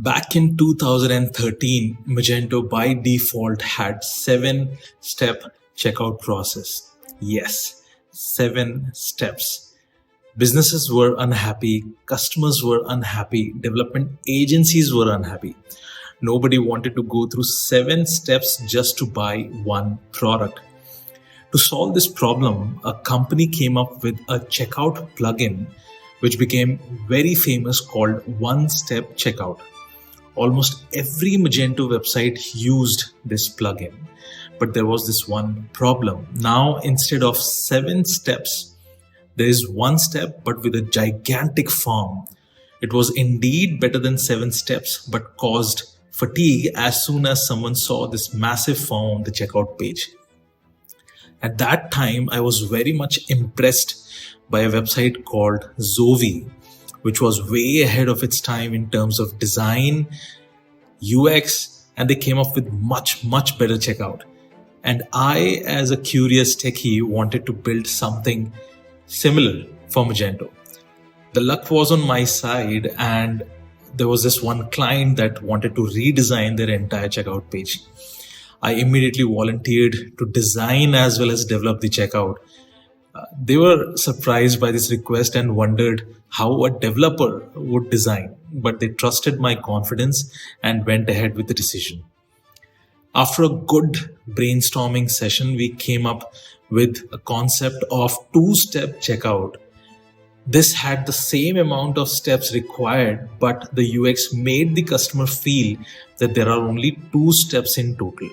Back in 2013, Magento by default had 7-step checkout process. Yes, 7 steps. Businesses were unhappy, customers were unhappy, development agencies were unhappy. Nobody wanted to go through 7 steps just to buy one product. To solve this problem, a company came up with a checkout plugin which became very famous called One-Step Checkout. Almost every Magento website used this plugin, but there was this one problem. Now, instead of 7 steps, there is 1 step, but with a gigantic form. It was indeed better than 7 steps, but caused fatigue as soon as someone saw this massive form on the checkout page. At that time, I was very much impressed by a website called Zovi, which was way ahead of its time in terms of design, UX, and they came up with much better checkout. And I, as a curious techie, wanted to build something similar for Magento. The luck was on my side, and there was this one client that wanted to redesign their entire checkout page. I immediately volunteered to design as well as develop the checkout. They were surprised by this request and wondered how a developer would design, but they trusted my confidence and went ahead with the decision. After a good brainstorming session, we came up with a concept of 2-step checkout. This had the same amount of steps required, but the UX made the customer feel that there are only 2 steps in total.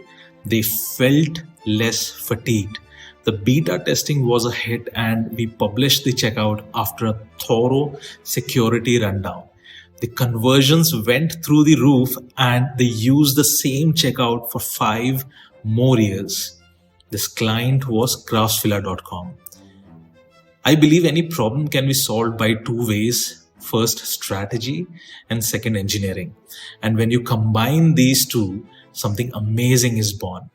They felt less fatigued. The beta testing was a hit, and we published the checkout after a thorough security rundown. The conversions went through the roof, and they used the same checkout for 5 more years. This client was Craftsvilla.com. I believe any problem can be solved by 2 ways. First, strategy, and second, engineering. And when you combine these two, something amazing is born.